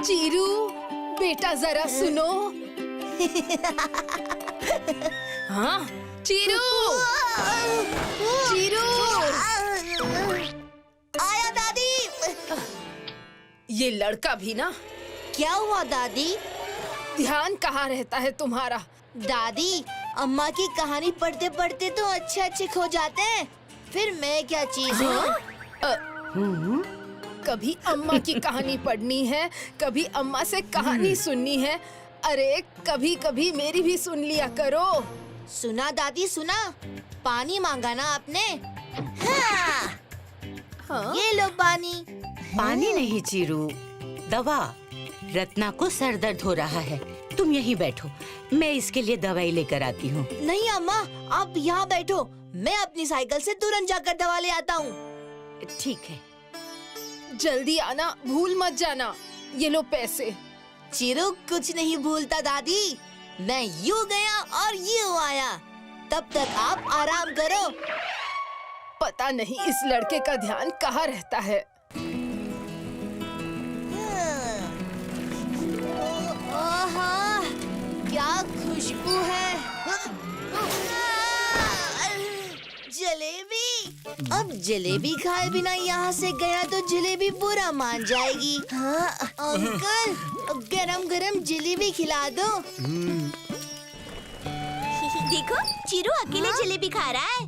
Chiru, बेटा जरा सुनो। हाँ, चीरू, चीरू। आया दादी। ये लड़का भी ना। क्या हुआ दादी? ध्यान कहाँ रहता है तुम्हारा? दादी, अम्मा की कहानी पढ़ते पढ़ते तो अच्छे अच्छे खो जाते हैं। फिर मैं क्या चीज हूँ? कभी अम्मा की कहानी पढ़नी है, कभी अम्मा से कहानी सुननी है। अरे कभी कभी मेरी भी सुन लिया करो। सुना दादी सुना, पानी मांगा ना आपने। हाँ। हाँ? ये लो पानी। पानी नहीं चीरू, दवा। रत्ना को सर दर्द हो रहा है, तुम यहीं बैठो, मैं इसके लिए दवाई लेकर आती हूँ। नहीं अम्मा, आप यहाँ बैठो, मैं अपनी साइकिल से तुरंत जाकर दवा ले आता हूँ। ठीक है। जल्दी आना, भूल मत जाना। ये लो पैसे। चिरू कुछ नहीं भूलता दादी। मैं यूँ गया और यूँ आया। तब तक आप आराम करो। पता नहीं इस लड़के का ध्यान कहाँ रहता है। आहा, क्या खुशबू है। जलेबी। अब जलेबी खाए बिना यहाँ से गया तो जलेबी बुरा मान जाएगी। हाँ, अंकल, गरम गरम जलेबी खिला दो। देखो, चिरू अकेले जलेबी खा रहा है।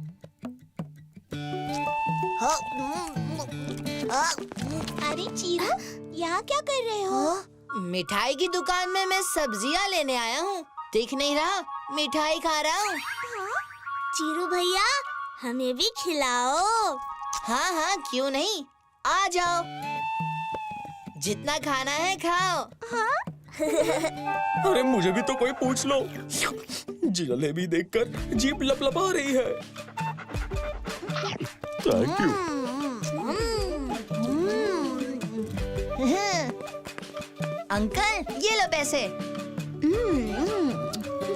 अरे चिरू, यहाँ क्या कर रहे हो? मिठाई की दुकान में मैं सब्जियाँ लेने आया हूँ। दिख नहीं रहा, मिठाई खा रहा हूँ। चिरू भैया, हमें भी खिलाओ। हाँ हाँ, क्यों नहीं, आ जाओ। जितना खाना है खाओ। अरे मुझे भी तो कोई पूछ लो। जलेबी देखकर जीभ लपलपा रही है। Thank you. अंकल, ये लो पैसे।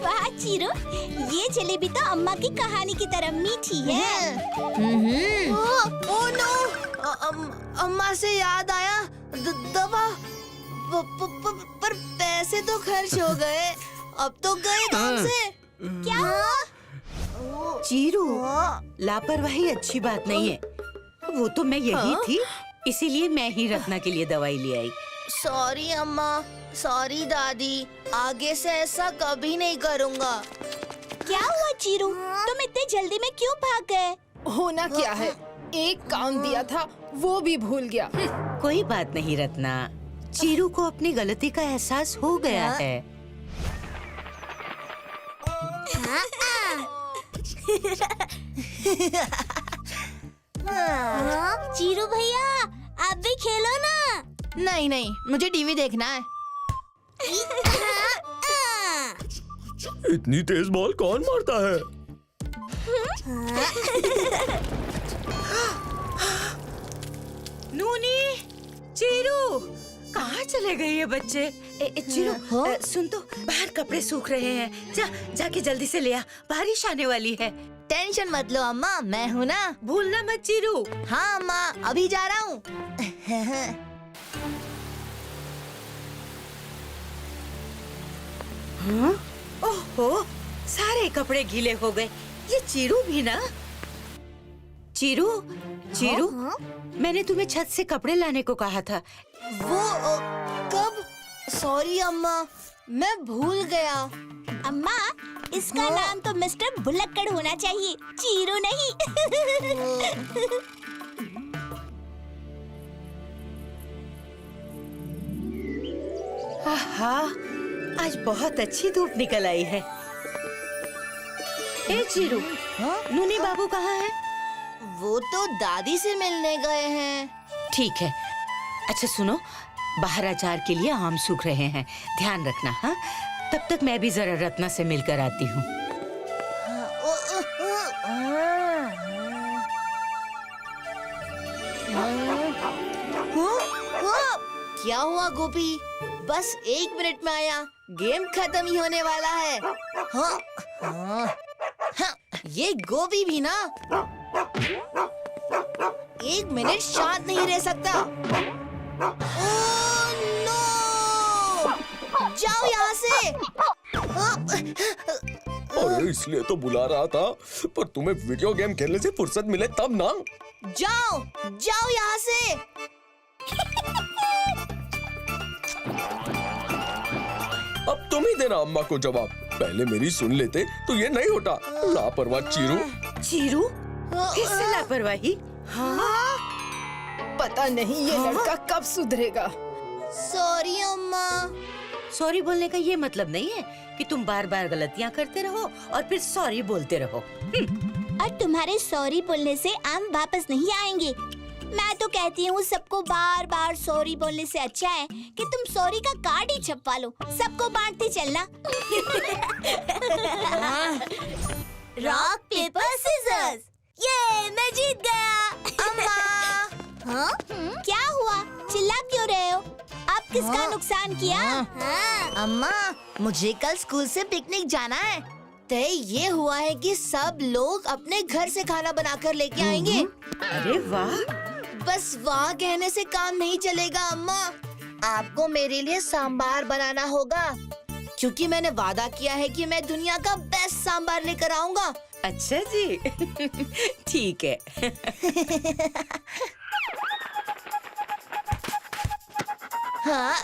वाह चिरू, ये जलेबी तो अम्मा की कहानी की तरह मीठी है। ओह नो, अम्मा से याद आया, दवा। पर पैसे तो खर्च हो गए। अब तो गए काम से। क्या हुआ? चीरू, लापरवाही अच्छी बात नहीं है। वो तो मैं यही थी, इसीलिए मैं ही रत्ना के लिए दवाई ले आई। सॉरी अम्मा, सॉरी दादी, आगे से ऐसा कभी नहीं करूँगा। क्या हुआ चिरू, तुम इतने जल्दी में क्यों भाग गए? होना क्या है, एक काम दिया था वो भी भूल गया। कोई बात नहीं रत्ना, चीरू को अपनी गलती का एहसास हो गया है। चिरू भैया, आप भी खेलो ना। नहीं नहीं, मुझे टीवी देखना है। इतनी तेज बॉल कौन मारता है? नूनी, चीरू, कहाँ चले गए ये बच्चे? चीरू, सुन तो, बाहर कपड़े सूख रहे हैं। जाके जल्दी से ले आ, बारिश आने वाली है। टेंशन मत लो अम्मा, मैं हूँ ना। भूलना मत चीरू। हाँ अम्मा, अभी जा रहा हूँ। हाँ? ओहो, सारे कपड़े गीले हो गए। ये चीरू भी ना। चीरू, चीरू, मैंने तुम्हें छत से कपड़े लाने को कहा था। वो कब? सॉरी अम्मा, मैं भूल गया। अम्मा, इसका नाम तो मिस्टर भुलक्कड़ होना चाहिए, चीरू नहीं। आहा, आज बहुत अच्छी धूप निकल आई है। ए चीरू, नूनी बाबू कहाँ हैं? वो तो दादी से मिलने गए हैं। ठीक है। अच्छा सुनो, बाहर अचार के लिए आम सूख रहे हैं, ध्यान रखना। हाँ, तब तक मैं भी जरा रत्ना से मिलकर आती हूँ। क्या हुआ गोपी? बस 1 मिनट में आया, गेम खत्म ही होने वाला है। हाँ, हाँ, हाँ, ये गोपी भी ना 1 मिनट शांत नहीं रह सकता। Oh no! अरे इसलिए तो बुला रहा था, पर तुम्हें वीडियो गेम खेलने से फुर्सत मिले तब ना। जाओ जाओ यहाँ से। अब तुम ही देना अम्मा को जवाब। पहले मेरी सुन लेते तो ये नहीं होता। लापरवाह चीरू। चीरू, फिर से लापरवाही? हाँ? पता नहीं ये लड़का कब सुधरेगा। सॉरी अम्मा। सॉरी बोलने का ये मतलब नहीं है कि तुम बार बार गलतियाँ करते रहो और फिर सॉरी बोलते रहो। और तुम्हारे सॉरी बोलने से आम वापस नहीं आएंगे। मैं तो कहती हूँ सबको बार बार सॉरी बोलने से अच्छा है कि तुम सॉरी का कार्ड ही छपवा लो, सबको बांटते चलना। रॉक पेपर सीजर्स, ये मैं जीत गया। अम्मा। हाँ? क्या हुआ? चिल्ला क्यों रहे हो? आप किसका नुकसान किया? हाँ। अम्मा, मुझे कल स्कूल से पिकनिक जाना है। तय ये हुआ है कि सब लोग अपने घर से खाना बनाकर लेके आएंगे। अरे वाह! बस वाह कहने से काम नहीं चलेगा अम्मा। आपको मेरे लिए सांबार बनाना होगा, क्योंकि मैंने वादा किया है कि मैं दुनिया का बेस्ट सांबार लेकर आऊंगा। अच्छा जी। ठीक है। हाँ।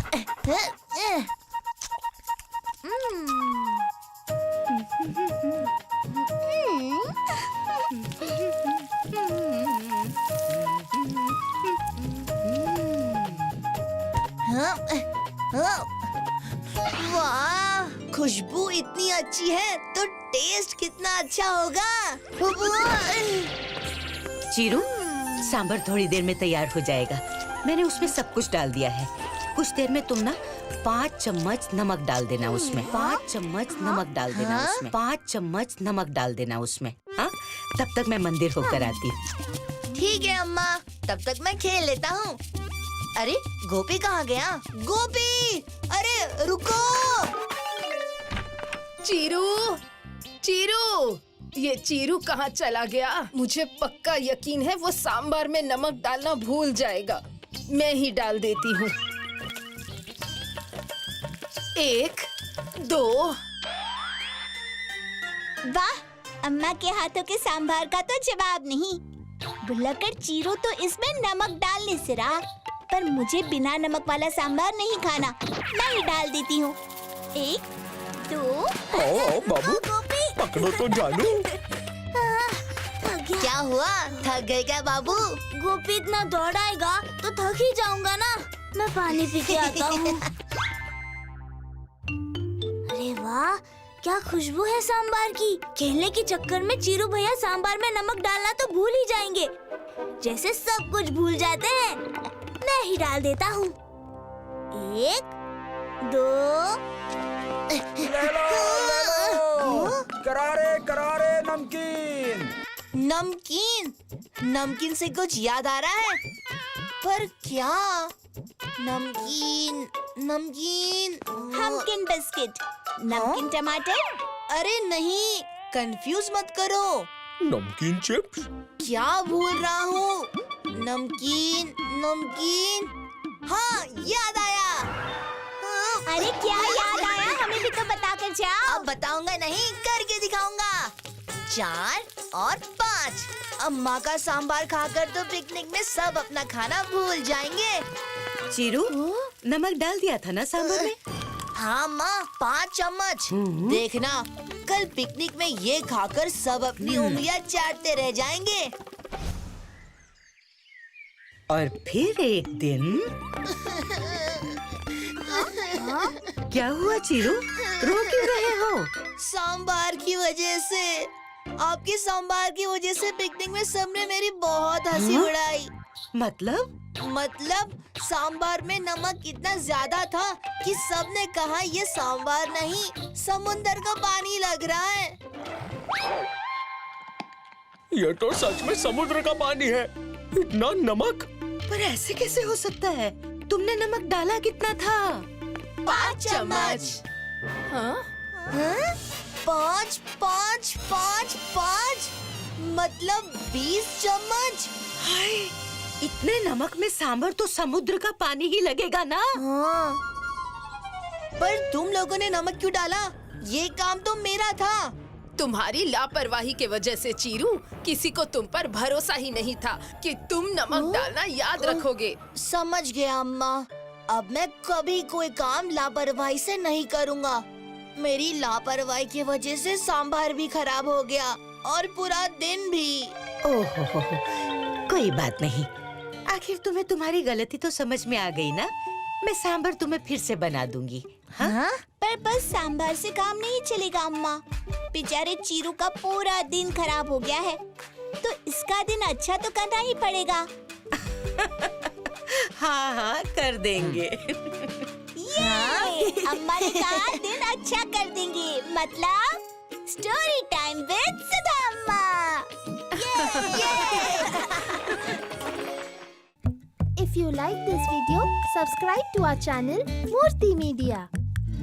वाह, खुशबू इतनी अच्छी है तो टेस्ट कितना अच्छा होगा। चीरू, सांभर थोड़ी देर में तैयार हो जाएगा। मैंने उसमें सब कुछ डाल दिया है। कुछ देर में तुम ना 5 चम्मच नमक डाल देना उसमें। 5 चम्मच नमक डाल देना उसमें। 5 चम्मच नमक डाल देना उसमें। हाँ? तब तक मैं मंदिर होकर आती हूँ। ठीक है अम्मा, तब तक मैं खेल लेता हूँ। अरे गोपी कहाँ गया? गोपी, अरे रुको। चीरू, चीरू, ये चीरू कहाँ चला गया? मुझे पक्का यकीन है वो सांबार में नमक डालना भूल जाएगा। मैं ही डाल देती हूँ। 1, 2। वाह, अम्मा के हाथों के सांभर का तो जवाब नहीं। बुल्लकड़ चीरू तो इसमें नमक डालने से रहा, पर मुझे बिना नमक वाला सांभर नहीं खाना। मैं ही डाल देती हूँ। 1, 2। आओ बाबू, पकड़ो तो जानू। क्या हुआ? थक गए क्या बाबू? गोपी इतना दौड़ाएगा तो थक ही जाऊंगा ना। मैं पानी पी के आता हूँ। अरे वाह, क्या खुशबू है सांबार की। खेलने के चक्कर में चीरू भैया सांबार में नमक डालना तो भूल ही जाएंगे, जैसे सब कुछ भूल जाते हैं। मैं ही डाल देता हूँ। 1, 2। करारे करारे नमकीन। नमकीन? नमकीन से कुछ याद आ रहा है, पर क्या? नमकीन, नमकीन। हमकिन बिस्किट, नमकीन टमाटर। अरे नहीं, कंफ्यूज मत करो। नमकीन चिप्स? क्या भूल रहा हूँ? नमकीन, नमकीन। हाँ, याद आया। हाँ। अरे क्या याद आया? हमें भी तो बता कर जाओ। अब बताऊंगा नहीं, करके दिखाऊंगा। 4 और 5। अम्मा का सांबार खाकर तो पिकनिक में सब अपना खाना भूल जाएंगे। चीरू, नमक डाल दिया था ना सांभर में? हाँ माँ, 5 चम्मच। देखना, कल पिकनिक में ये खाकर सब अपनी उंगलियां चाटते रह जाएंगे। और फिर एक दिन क्या हुआ चीरू? रो क्यों रहे हो? सांबार की वजह से, आपके सांबार की वजह से पिकनिक में सबने मेरी बहुत हंसी उड़ाई। मतलब सांबार में नमक इतना ज्यादा था कि सबने कहा ये सांबार नहीं, समुंदर का पानी लग रहा है। ये तो सच में समुद्र का पानी है। इतना नमक? पर ऐसे कैसे हो सकता है? तुमने नमक डाला कितना था? 5 चम्मच। हाँ? 5, 5, 5, 5, मतलब 20 चम्मच। हाय, इतने नमक में सांभर तो समुद्र का पानी ही लगेगा ना? हाँ। पर तुम लोगों ने नमक क्यों डाला? ये काम तो मेरा था। तुम्हारी लापरवाही के वजह से चीरू, किसी को तुम पर भरोसा ही नहीं था कि तुम नमक डालना याद रखोगे। समझ गया अम्मा। अब मैं कभी कोई काम लापरवाही से नहीं करूँगा। मेरी लापरवाही की वजह से सांभर भी खराब हो गया और पूरा दिन भी। ओहो, कोई बात नहीं। आखिर तुम्हें तुम्हारी गलती तो समझ में आ गई ना। मैं सांभर तुम्हें फिर से बना दूंगी। हाँ? पर बस सांभर से काम नहीं चलेगा अम्मा। बेचारे चीरू का पूरा दिन खराब हो गया है, तो इसका दिन अच्छा तो करना ही पड़ेगा। हाँ हाँ, कर देंगे। ये अम्मा ने कहा दिन अच्छा कर देंगे, मतलब स्टोरी टाइम विद सुधा अम्मा। If you like this video, subscribe to our channel Murthy Media.